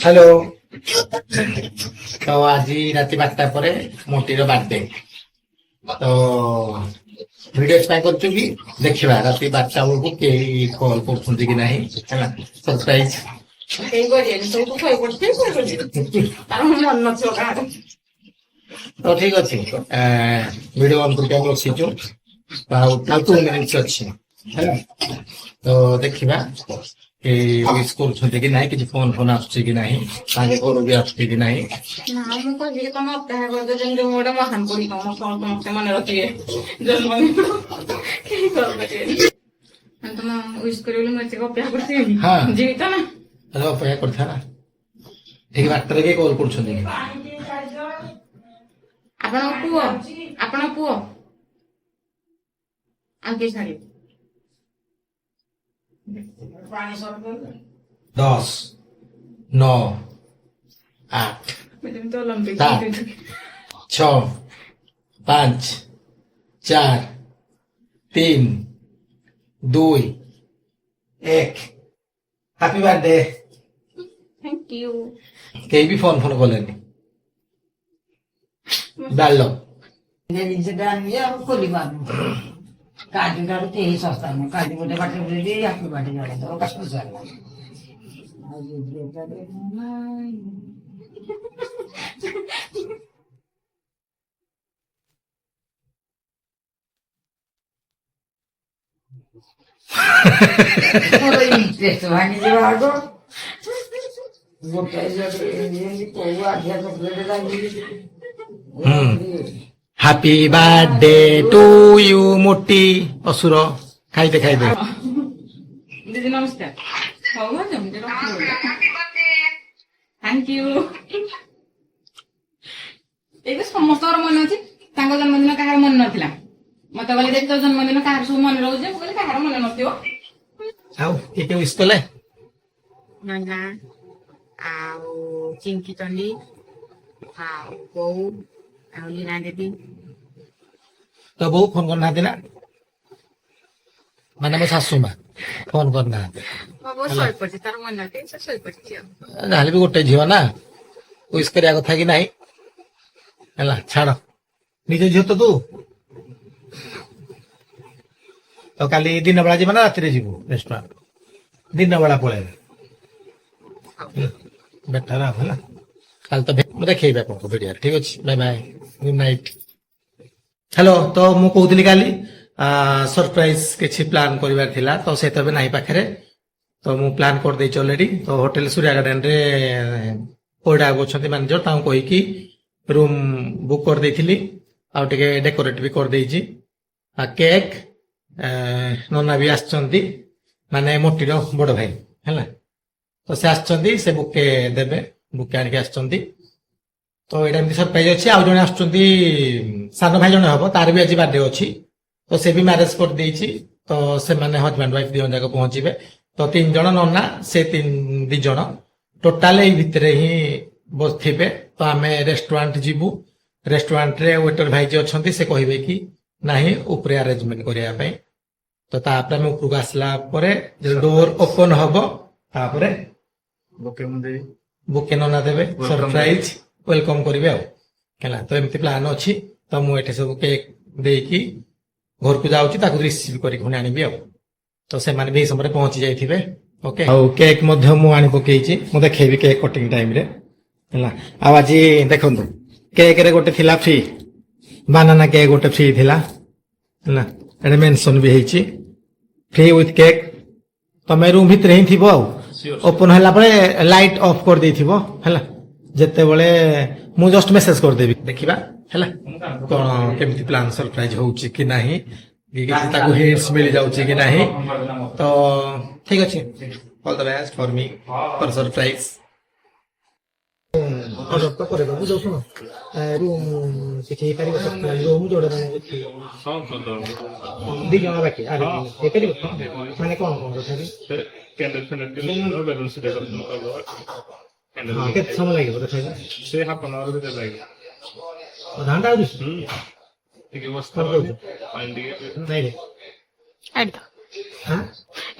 Hello. তো আজি রাতি 12টা ପରେ ମୋଟିର ବାର୍ଥଡେ। ତ ଭିଡିଓ ପାଇଁ କରୁଛୁ କି ଦେଖିବା ରାତି 12ଟା ବେଳକୁ କେହି କଲ୍ କରୁଛନ୍ତି କି ନାହିଁ ହେଲା ସରପ୍ରାଇଜ। କେହି କରିବେନି, ସବୁ ତ ଶୋଇପଡିଥିବେ, ଶୋଇପଡିବେ। ତାର ମନ ନଥିବ କାହାର। ତ ଠିକ ଅଛି, ଭିଡିଓ ଅନ୍ କରିକି ଆମେ ବସିଛୁ ଆଉ 2 ମିନିଟ୍ସ ଅଛି ହେଲା। ତ ଦେଖିବା ୱିଶ୍ କରୁଛନ୍ତି କି ନାହିଁ, କିଛି ଫୋନ ଫୋନ ଆସୁଛି କି ନାହିଁ, ତାଙ୍କ ଘରୁ ବି ଆସୁଛି କି ନାହିଁ। ନା ମୁଁ କହିଲି କି ତମେ ଅପେକ୍ଷା କରିଦେ, ଯେମିତି ମୁଁ ଗୋଟେ ମହାନ ପଡି ତମ ସମସ୍ତେ ମନେ ରଖିବେ ଜନ୍ମଦିନ କେହି କରିପାରିବେନି। ତମ ୱିଶ୍ କରିବ ବୋଲି ମୁଁ ଏତିକି ଅପେକ୍ଷା କରିଥିବି, ହଁ ଯିବି ତ ନା। ଅପେକ୍ଷା କରିଥା ନା, ଠିକ 12ଟାରେ କିଏ କଲ୍ କରୁଛନ୍ତି କି? ଆପଣଙ୍କ ପୁଅ, ଆପଣଙ୍କ ପୁଅ ଆଉ କିଏ ଛାଡିବେ? 10, 9, 8, ଯେମିତି Olympic 7, 6, 5, 4, 3, 2, 1। Happy birthday. Thank you. କେହି ବି ଫୋନ ଫୋନ କଲେନି। ଡାଲ ଜିନିଷଟା ଆଣିବି ଆଉ ଖୋଲି ପାରୁନି। କାଜୁ ଠାରୁ କେହି ଶସ୍ତା ନୁହଁ। କାଜୁ ଗୋଟେ ବାଟରେ ବୁଲେଇ ଆକୁ ବାଟି ଜଳେଇଦବ କାଶ ସରିଲା। ଆଉ ମୋର ଇଣ୍ଟରେଷ୍ଟ ଭାଙ୍ଗିଯିବ ଆଗ। ଗୋଟେ କୋଉ ଆଧିଆ ଚକଲେଟ ଲାଗିଛି। ହାପି ବାର୍ଥଡେ ଟୁ ୟୁ ମୋଟି ଅସୁର। ଖାଇଦେ ଖାଇଦେ। ଦିଦି ନମସ୍କାର। ହଉ ଯେମିତି ଥ୍ୟାଙ୍କ ୟୁ। ଏବେ ସମସ୍ତଙ୍କର ମନେ ଅଛି, ତାଙ୍କ ଜନ୍ମଦିନ କାହାର ମନେ ନଥିଲା। ମତେ କହିଲେ ଦେଖ ତୋ ଜନ୍ମଦିନ କାହାର ସବୁ ମନେ ରହୁଛି, ମୁଁ କହିଲି କାହାର ମନେ ନଥିବ। ଆଉ କିଏ କିଏ ୱିଶ୍ କଲେ? ନନା ଆଉ ଚିଙ୍କି ଚଣ୍ଡୀ ଆଉ ବୋଉ ଆଉ ଲୀନା ଦିଦି। ତ ବୋଉ ଫୋନ କରିନାହାନ୍ତି ନା, ମାନେ ମୋ ଶାଶୁ ମା ଫୋନ କରିନାହାନ୍ତି। ଶୋଇପଡିଛି, ତାର ମନେ ଅଛି, ସେ ଶୋଇପଡିଛି ଆଉ। ଯାହେଲେ ବି ଗୋଟେ ଝିଅ ନା, ୱିଶ୍ କରିବା କଥା କି ନାହିଁ ହେଲା। ଛାଡ, ନିଜ ଝିଅ ତ ତୁ। ତ କାଲି ଦିନ ବେଳା ଯିବା ନା ରାତିରେ ଯିବୁ ରେଷ୍ଟୁରାଣ୍ଟ? ଦିନ ବେଳା ପଳେଇବେ ବେଟର ଆଉ ହେଲା। କାଲି ତ ମୁଁ ଦେଖେଇବି ଆପଣଙ୍କ ଭିଡିଓରେ। ଠିକ ଅଛି, bye bye, good night. Hello. ତ ମୁଁ କହୁଥିଲି କାଲି ସରପ୍ରାଇଜ କିଛି ପ୍ଲାନ୍ କରିବାର ଥିଲା, ତ ସେ ତ ଏବେ ନାହିଁ ପାଖରେ। ତ ମୁଁ ପ୍ଲାନ୍ କରିଦେଇଛି ଅଲରେଡି। ତ ହୋଟେଲ ସୂର୍ୟା ଗାର୍ଡେନ ରେ ପଇଡା ଅଛନ୍ତି ମ୍ୟାନେଜର, ତାଙ୍କୁ କହିକି ରୁମ୍ ବୁକ୍ କରିଦେଇଥିଲି, ଆଉ ଟିକେ ଡେକୋରେଟ୍ ବି କରିଦେଇଛି। କେକ୍ ନନା ବି ଆସିଛନ୍ତି, ମାନେ ମୋଟିର ବଡ ଭାଇ ହେଲା। ତ ସେ ଆସିଛନ୍ତି, ସେ ବୁକେ ଦେବେ, ବୁକେ ଆଣିକି ଆସିଛନ୍ତି। ତ ଏଇଟା ଏମିତି ସରପ୍ରାଇଜ ଅଛି। ଆଉ ଜଣେ ଆସୁଛନ୍ତି, ସାନ ଭାଇ ଜଣେ ହବ, ତାର ବି ଆଜି ବାର୍ଥଡେ ଅଛି। ତ ସେ ବି ମ୍ୟାରେଜ କରିଦେଇଛି। ତ ସେମାନେ ହଜବାଣ୍ଡ ୱାଇଫ 2 ଜଣ ଯାକ ପହଞ୍ଚିବେ। ତ 3 ଜଣ ନନା, ସେ 2 ଜଣ ଟୋଟାଲ ଏଇ ଭିତରେ ହିଁ ବସିଥିବେ। ତ ଆମେ ରେଷ୍ଟୁରାଣ୍ଟ ଯିବୁ। ରେଷ୍ଟୁରାଣ୍ଟରେ ୱେଟର ଭାଇ ଯିଏ ଅଛନ୍ତି, ସେ କହିବେ କି ନାହିଁ ଉପରେ ଆରେଞ୍ଜମେଣ୍ଟ କରିବା ପାଇଁ। ତ ତାପରେ ଆମେ ଉପରକୁ ଆସିଲା ପରେ ଡୋର ଓପନ ହବ, ତାପରେ ବୁକେ ନନା ଦେବେ, ସରପ୍ରାଇଜ ୱେଲକମ କରିବେ ଆଉ ହେଲା। ତ ଏମିତି ପ୍ଲାନ୍ ଅଛି। ତ ମୁଁ ଏଠି ସବୁ କେକ୍ ଦେଇକି ଘରକୁ ଯାଉଛି, ତାକୁ ରିସିଭ କରିକି ପୁଣି ଆଣିବି ଆଉ। ତ ସେମାନେ ବି ଏଇ ସମୟରେ ପହଞ୍ଚି ଯାଇଥିବେ। ଓକେ, ଆଉ କେକ୍ ମଧ୍ୟ ମୁଁ ଆଣି ପକେଇଛି, ମୁଁ ଦେଖେଇବି କେକ୍ କଟିଂ ଟାଇମରେ ହେଲା। ଆଉ ଆଜି ଦେଖନ୍ତୁ, କେକ୍ ରେ ଗୋଟେ ଥିଲା ଫ୍ରି, ବାନାନା କେକ୍ ଗୋଟେ ଫ୍ରି ଥିଲା ହେଲା। ଏଠି ମେନସନ ବି ହେଇଛି ଫ୍ରି ୱିଥ କେକ୍। ତମେ ରୁମ୍ ଭିତରେ ହିଁ ଥିବ, ଆଉ ଓପନ ହେଲା ପରେ ଲାଇଟ୍ ଅଫ୍ କରିଦେଇଥିବ ହେଲା। ଯେତେବେଳେ ମୁଁ ଜଷ୍ଟ ମେସେଜ କରିଦେବି, ଦେଖିବା ହେଲା କଣ କେମିତି ପ୍ଲାନ୍ ସରପ୍ରାଇଜ ହଉଛି କି ନାହିଁ, ତାକୁ ହିଣ୍ଟସ ମିଳିଯାଉଛି କି ନାହିଁ। ତ ଠିକ ଅଛି, ଅଲ ଦ ବେଷ୍ଟ ଫର ମି ଫର ସରପ୍ରାଇଜ। ଅର୍ଡର ତ କରିବାକୁ ଯାଉ, ଶୁଣ ରୁମ୍ କିଛି ହେଇପାରିବ, ରୁମ୍ ଯୋଉଟା 2 ଜଣ ବାକି ହେଇପାରିବ। ମାନେ କଣ କଣ ତଥାପି କେତେ ସମୟ ଲାଗିବ ତଥାପି? ଅଧଘଣ୍ଟା ଆଉ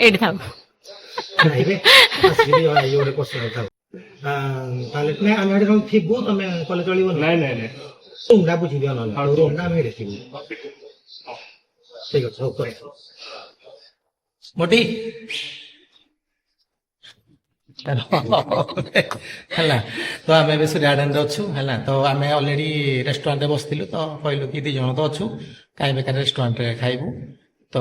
ଏଇଠି ଥାଉ। ନାଇଁ ରେ ଆସିକି ଗୋଟେ ପ୍ରଶ୍ନ ଥାଉ। ତାହେଲେ ନାଇଁ ଆମେ ଏଠି ସବୁ ଥିବୁ ତମେ କଲେ ଚଳିବ ନାଇଁ ନାଇଁ ନାଇଁ ରୁମ୍ଟା ବୁଝିଦିଅ ନହେଲେ ରୁମ୍ଟା ଆମେ ଏଠି ଥିବୁ ଠିକ ଅଛି ହଉ କର ମୋଟି ହେଲା ତ ଆମେ ଏବେ ସୂର୍ୟ ଗାର୍ଡେନରେ ଅଛୁ ହେଲା ତ ଆମେ ଅଲରେଡି ରେଷ୍ଟୁରାଣ୍ଟରେ ବସିଥିଲୁ ତ କହିଲୁ କି 2 ଜଣ ତ ଅଛୁ କାହିଁ ବେକାର ରେଷ୍ଟୁରାଣ୍ଟରେ ଖାଇବୁ ତ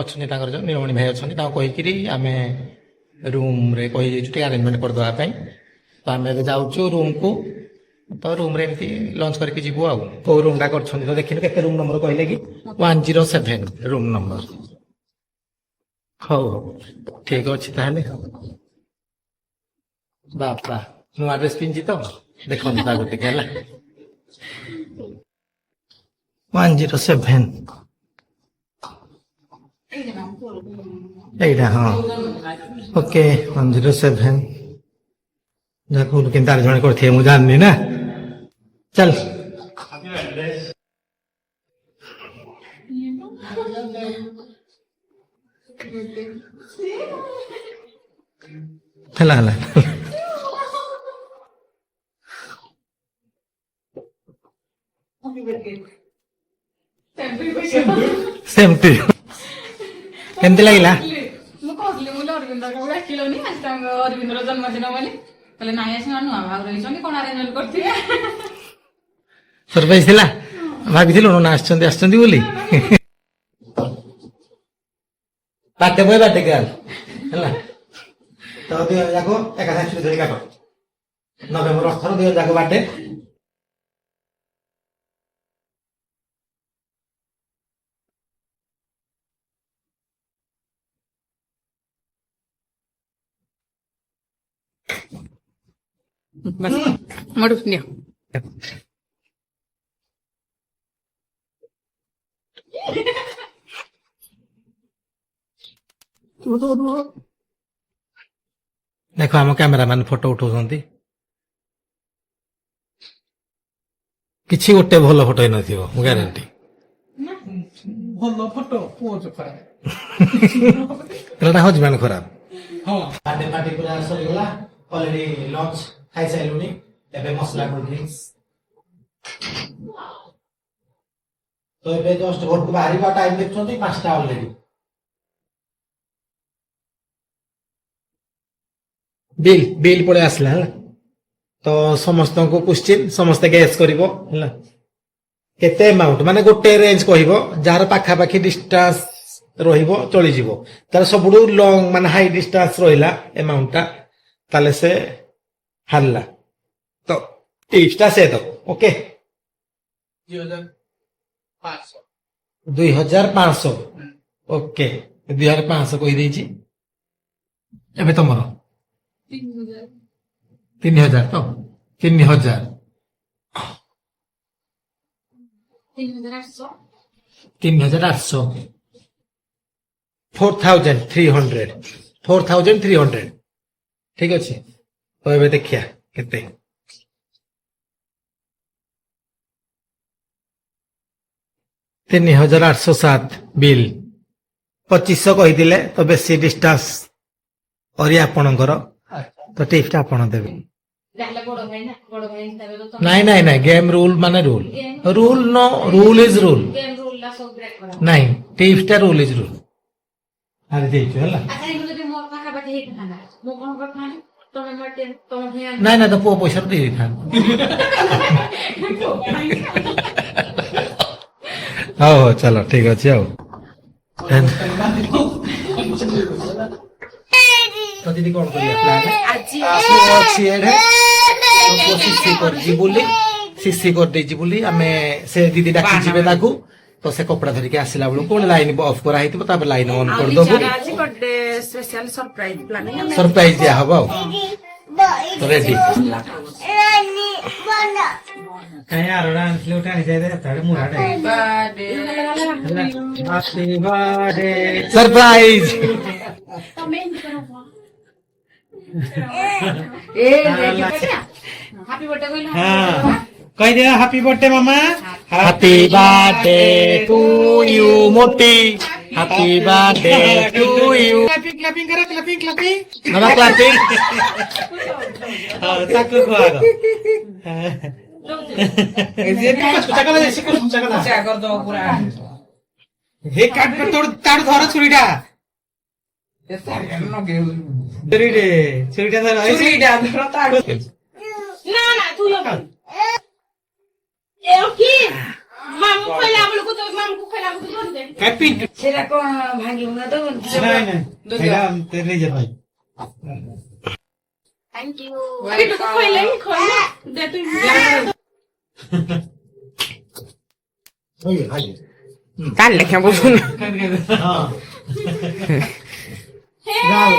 ଅଛନ୍ତି ତାଙ୍କର ଯୋଉ ନୀଳମଣି ଭାଇ ଅଛନ୍ତି ତାଙ୍କୁ କହିକିରି ଆମେ ରୁମ୍ରେ କହିଦେଇଛୁ ଟିକେ ଆରେଞ୍ଜମେଣ୍ଟ କରିଦେବା ପାଇଁ ତ ଆମେ ଏବେ ଯାଉଛୁ ରୁମ୍କୁ ତ ରୁମ୍ରେ ଏମିତି ଲଞ୍ଚ କରିକି ଯିବୁ ଆଉ କୋଉ ରୁମ୍ଟା କରିଛନ୍ତି ତ ଦେଖିଲୁ କେତେ ରୁମ୍ ନମ୍ବର କହିଲେ କି 107 ରୁମ୍ ନମ୍ବର ହଉ ହଉ ଠିକ ଅଛି ତାହେଲେ ବାପା ନୂଆ ଡ୍ରେସ୍ ପିନ୍ଧି ତ ଦେଖନ୍ତୁ ତାକୁ ଟିକେ ହେଲା 107 এইটা হ্যাঁ ওকে 107 যাক কিন্তু আর জনে করতে মু জানি না চল হেলা হেলা ସେମିତି କେମିତି ଲାଗିଲା ମୁଁ କହୁଥିଲି ମୁଁ ଅରବିନ୍ଦ ଡାକିଲନି ଆଜି ତାଙ୍କ ଅରବିନ୍ଦର ଜନ୍ମଦିନ ବୋଲି କହିଲେ ନାଇଁ ଆସି ନୂଆ ଭାଗ ରହିଛନ୍ତି କଣ ଆରେଞ୍ଜମେଣ୍ଟ କରିଥିବେ ସରପ୍ରାଇଜ ଥିଲା ଭାବିଥିଲୁ ନା ଆସିଛନ୍ତି ଆସିଛନ୍ତି ବୋଲି ବାର୍ଥଡେ ବୟ ବାର୍ଥଡେ ଗାର୍ଲ ହେଲା ତ ଦିଅ ଯାକ ଏକା ସାଙ୍ଗେ ଧରି କାଟ ନଭେମ୍ବର 18 ଦିଅ ଯାକ ବାର୍ଥଡେ बस मोड़ नियो ଦେଖ ଆମ କ୍ୟାମେରାମ୍ୟାନ ଫଟୋ ଉଠଉଛନ୍ତି କିଛି ଗୋଟେ ଭଲ ଫଟୋ ହେଇନଥିବ ମୁଁ ଗ୍ୟାରେଣ୍ଟି ଭଲ ଫଟୋ ପୁଅ ଖରାପ ଏଟା ହଜବେଣ୍ଡ ଖରାପ ହଁ ପାର୍ଟି ପାର୍ଟି ପୁରା ସରିଗଲା ଅଲରେଡି ଲଞ୍ଚ ଖାଇସାରିଲୁଣି ଏବେ ମସଲା କୋଲ୍ଡ ଡ୍ରିଙ୍କସ ତ ଏବେ ଜଷ୍ଟ ଘରକୁ ବାହାରିବା ଟାଇମ ଦେଖୁଛନ୍ତି 5ଟା ଅଲରେଡି ବିଲ୍ ବିଲ୍ ପଳେଇ ଆସିଲା ହେଲା ତ ସମସ୍ତଙ୍କୁ କ୍ୱେଶ୍ଚିନ୍ ସମସ୍ତେ ଗେସ୍ କରିବ ହେଲା କେତେ ଆମାଉଣ୍ଟ ମାନେ ଗୋଟେ ରେଞ୍ଜ କହିବ ଯାହାର ପାଖାପାଖି ଡିଷ୍ଟାନ୍ସ ରହିବ ଚଳିଯିବ ତାର ସବୁଠୁ ଲଙ୍ଗ ମାନେ ହାଇ ଡିଷ୍ଟାନ୍ସ ରହିଲା ଆମାଉଣ୍ଟଟା ତାହେଲେ ସେ ହାରିଲା ତ ଟିପ୍ସଟା ସେ ଦବ ଓକେ 2500 ଓକେ 2500 କହିଦେଇଛି ଏବେ ତମର 3000 ତ 3000 3800 4300 ଠିକ ଅଛି ତ ଏବେ ଦେଖିଆ କେତେ 3807 ବିଲ୍ 2500 କହିଥିଲେ ତ ବେଶୀ ଡିଷ୍ଟାନ୍ସ କରି ଆପଣଙ୍କର ତ ଟିପ୍ସଟା ଆପଣ ଦେବେ ଯାହେଲେ ବଡ ଭାଇ ନା ବଡ ଭାଇ ହିସାବରେ ତ ନାଇଁ ନାଇଁ ନାଇଁ ଗେମ୍ ରୁଲ ମାନେ rule rule no rule is rule game rule ଲା ସବୁ ବ୍ରେକ୍ କରା ନାଇଁ ଟିପ୍ସଟା ରୁଲ ଇଜ ରୁଲ ଆରେ ଦେଇଛୁ ହେଲା ଆଚ୍ଛା ଏଇଗୁলো ଯଦି ମୋର ପାଖାପାଖି ହେଇଥାନ୍ତା ମୁଁ କଣ କରିଥାନ୍ତି ତମେ ମୋତେ ତମ ଭାଇ ନାଇଁ ନାଇଁ ତ ପୁଅ ପଇସାରୁ ଦେଇ ଦେଇଥାନ୍ତି ହଉ ହଉ ଚାଲ ଠିକ ଅଛି ଆଉ ତ ଦିଦି କଣ କରିବା ପ୍ଲାନ୍ ଆଜି ଅଛି ଏଠି ସିସି କରିଛି ବୋଲି ସିସି କରିଦେଇଛି ବୋଲି ଆମେ ସେ ଦିଦି ଡାକି ଯିବେ ତାକୁ ତ ସେ କପଡା ଧରିକି ଆସିଲା ବେଳକୁ ପୁଣି ଲାଇନ ଅଫ୍ କରା ହେଇଥିବ ତାପରେ ଲାଇନ ଅନ୍ କରିଦବୁ ଆଜି ବର୍ଥଡେ ସ୍ପେଶାଲ ସରପ୍ରାଇଜ ପ୍ଲାନିଂ ଆମେ ସରପ୍ରାଇଜ ଦିଆ ହବ ଆଉ ତ ରେଡି କାହିଁ ଆରଟା ଆଣିଥିଲେ ଗୋଟେ ଆଣିଯାଏ ତାପରେ ମୁରାଟା ସରପ୍ରାଇଜ ହାପି ବर्थडे କହିଲା କହିଦିଅ ହାପି ବର୍ଥଡେ ମାମା ହାପି ବାର୍ଥଡେ ଟୁ ୟୁ ମୋଟି happy birthday to you clapping clapping करा क्लॅपिंग क्लॅपिंग मामा क्लापिंग चाकू खुआ चहा करतो पुरा हे काट तोड ताड धर छुरीटा छुरीटा धर ताड না না তুই কি মামু খাইলা বলে কত মামু খাইলা বলে কত দে হ্যাপি সেটা কোন ভাঙিব না তো নাই নাই এটা তেরে যা ভাই থ্যাংক ইউ তুই তো খাইলাই খাইলা দে তুই কাল লেখা বলুন যাও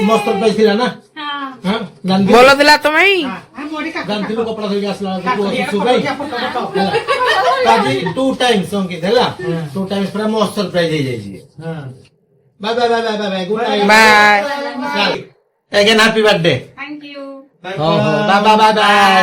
মস্ত পাইছিল না হ্যাঁ হ্যাঁ জান বলো দিলা তুমি জানছিল কপড়া ধরে আসলা সুগাই কাজী 2 টাইমস অঙ্কিত ହେଲା 2 টাইমস পুরা মস্ত सरप्राइज হয়ে যাইছি হ্যাঁ bye bye bye bye bye good night bye again happy birthday thank you bye bye by